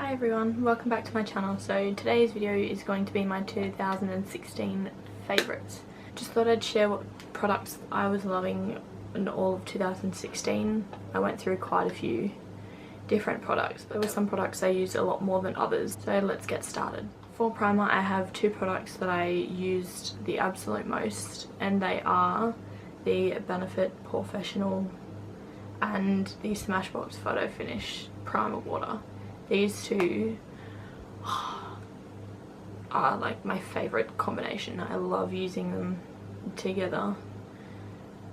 Hi everyone, welcome back to my channel. So today's video is going to be my 2016 favourites. Just thought I'd share what products I was loving in all of 2016. I went through quite a few different products. There were some products I used a lot more than others, so let's get started. For primer, I have two products that I used the absolute most, and they are the Benefit Porefessional and the Smashbox Photo Finish Primer Water. These two are like my favourite combination. I love using them together.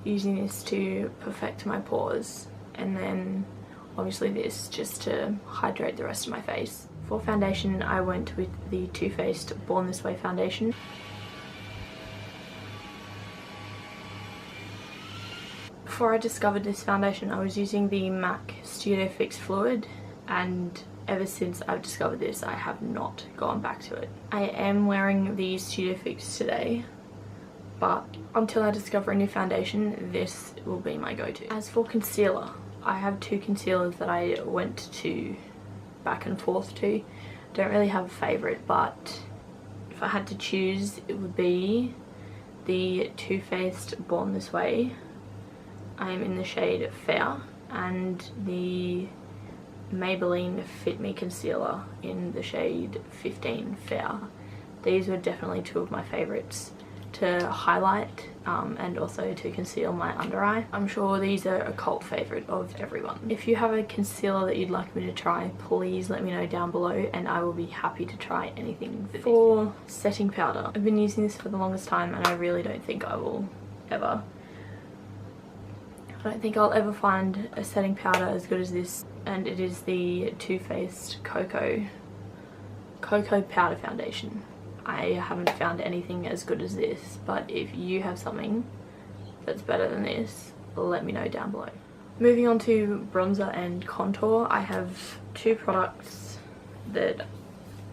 Using this to perfect my pores, and then obviously this just to hydrate the rest of my face. For foundation, I went with the Too Faced Born This Way foundation. Before I discovered this foundation, I was using the MAC Studio Fix Fluid, and ever since I've discovered this, I have not gone back to it. I am wearing the Studio Fix today, but until I discover a new foundation, this will be my go-to. As for concealer, I have two concealers that I went to back and forth to. Don't really have a favourite, but if I had to choose, it would be the Too Faced Born This Way. I am in the shade Fair, and the Maybelline Fit Me Concealer in the shade 15 Fair. These were definitely two of my favourites to highlight and also to conceal my under eye. I'm sure these are a cult favourite of everyone. If you have a concealer that you'd like me to try, please let me know down below and I will be happy to try anything. For setting powder, I've been using this for the longest time and I really don't think I will ever. I don't think I'll ever find a setting powder as good as this, and it is the Too Faced Cocoa Powder Foundation. I haven't found anything as good as this, but if you have something that's better than this, let me know down below. Moving on to bronzer and contour, I have two products that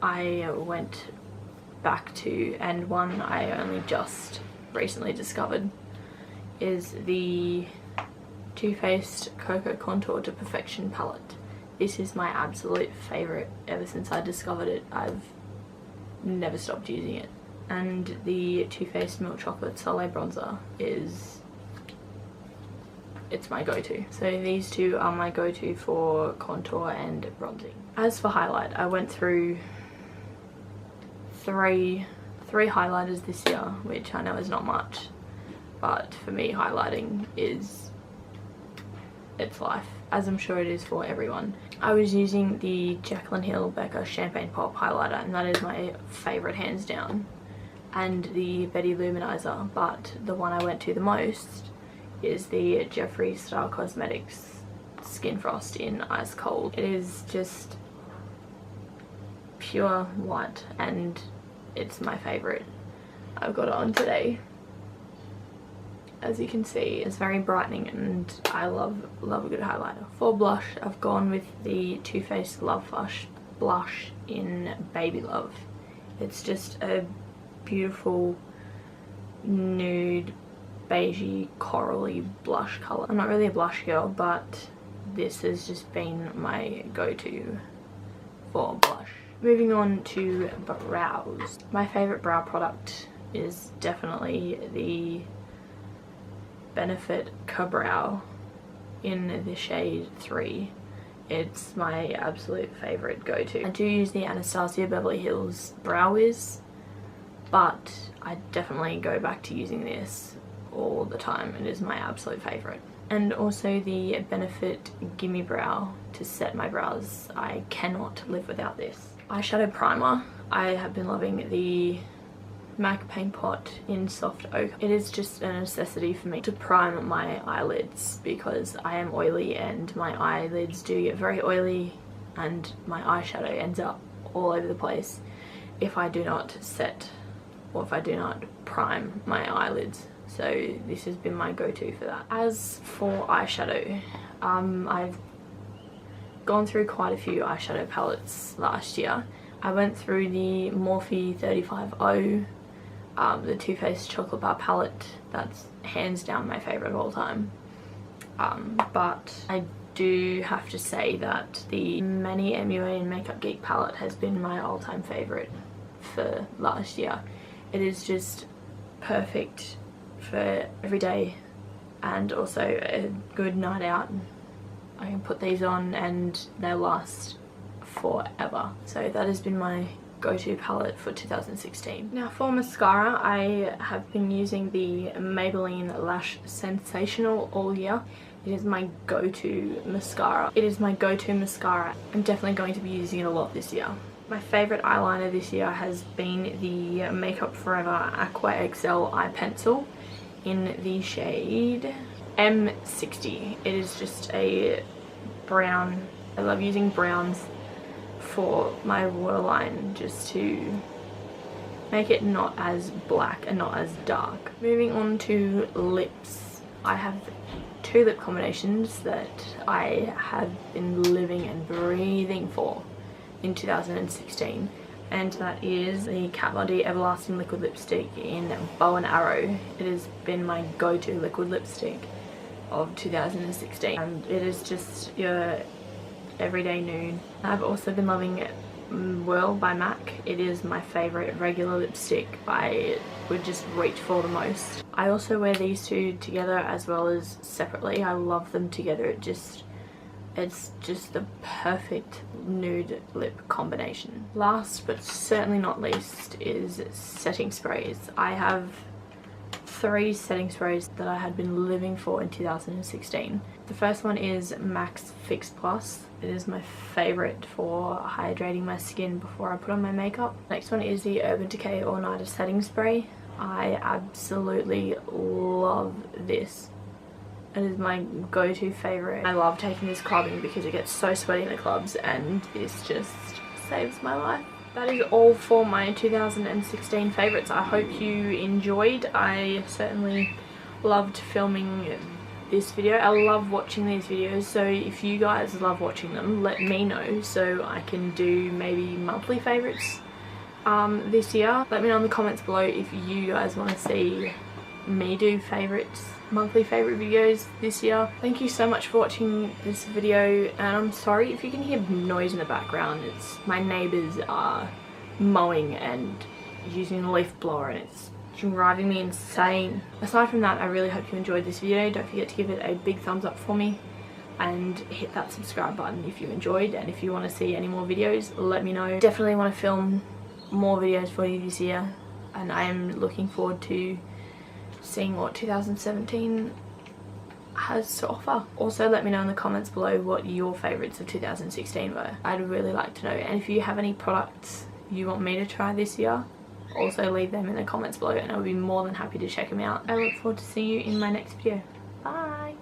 I went back to, and one I only just recently discovered is the Too Faced Cocoa Contour to Perfection palette. This is my absolute favourite. Ever since I discovered it, I've never stopped using it. And the Too Faced Milk Chocolate Soleil bronzer it's my go-to. So these two are my go-to for contour and bronzing. As for highlight, I went through three highlighters this year, which I know is not much, but for me highlighting is its life, as I'm sure it is for everyone. I was using the Jaclyn Hill Becca Champagne Pop highlighter, and that is my favourite hands down, and the Betty Luminizer, but the one I went to the most is the Jeffree Style Cosmetics Skin Frost in Ice Cold. It is just pure white and it's my favourite. I've got it on today. As you can see, it's very brightening and I love a good highlighter. For blush, I've gone with the Too Faced Love Flush blush in Baby Love. It's just a beautiful nude, beigey, corally blush colour. I'm not really a blush girl, but this has just been my go-to for blush. Moving on to brows. My favourite brow product is definitely the Benefit Kabrow in the shade 3. It's my absolute favourite go-to. I do use the Anastasia Beverly Hills Brow Wiz, but I definitely go back to using this all the time. It is my absolute favourite. And also the Benefit Gimme Brow to set my brows. I cannot live without this. Eyeshadow primer, I have been loving the MAC Paint Pot in Soft Ochre. It is just a necessity for me to prime my eyelids because I am oily and my eyelids do get very oily and my eyeshadow ends up all over the place if I do not set or if I do not prime my eyelids. So this has been my go-to for that. As for eyeshadow, I've gone through quite a few eyeshadow palettes last year. I went through the Morphe 35O, the Too Faced Chocolate Bar palette. That's hands down my favourite of all time. But I do have to say that the MannyMUA and Makeup Geek palette has been my all-time favourite for last year. It is just perfect for every day and also a good night out. I can put these on and they'll last forever. So that has been my go-to palette for 2016. Now for mascara, I have been using the Maybelline Lash Sensational all year. It is my go-to mascara. I'm definitely going to be using it a lot this year. My favourite eyeliner this year has been the Makeup Forever Aqua XL eye pencil in the shade M60. It is just a brown. I love using browns for my waterline just to make it not as black and not as dark. Moving on to lips. I have two lip combinations that I have been living and breathing for in 2016, and that is the Kat Von D Everlasting Liquid Lipstick in Bow and Arrow. It has been my go-to liquid lipstick of 2016 and it is just your everyday nude. I've also been loving Whirl by MAC. It is my favourite regular lipstick. I would just reach for the most. I also wear these two together as well as separately. I love them together. It's just the perfect nude lip combination. Last but certainly not least is setting sprays. I have 3 setting sprays that I had been living for in 2016. The first one is MAC's Fix Plus. It is my favourite for hydrating my skin before I put on my makeup. Next one is the Urban Decay All Nighter Setting Spray. I absolutely love this. It is my go-to favourite. I love taking this clubbing because it gets so sweaty in the clubs and this just saves my life. That is all for my 2016 favourites. I hope you enjoyed. I certainly loved filming this video. I love watching these videos, so if you guys love watching them, let me know so I can do maybe monthly favourites this year. Let me know in the comments below if you guys want to see me do monthly favourite videos this year. Thank you so much for watching this video, and I'm sorry if you can hear noise in the background. It's my neighbours are mowing and using a leaf blower and it's driving me insane. Aside from that, I really hope you enjoyed this video. Don't forget to give it a big thumbs up for me and hit that subscribe button if you enjoyed, and if you want to see any more videos, let me know. Definitely want to film more videos for you this year, and I am looking forward to seeing what 2017 has to offer. Also let me know in the comments below what your favourites of 2016 were. I'd really like to know, and if you have any products you want me to try this year, also leave them in the comments below and I'll be more than happy to check them out. I look forward to seeing you in my next video. Bye!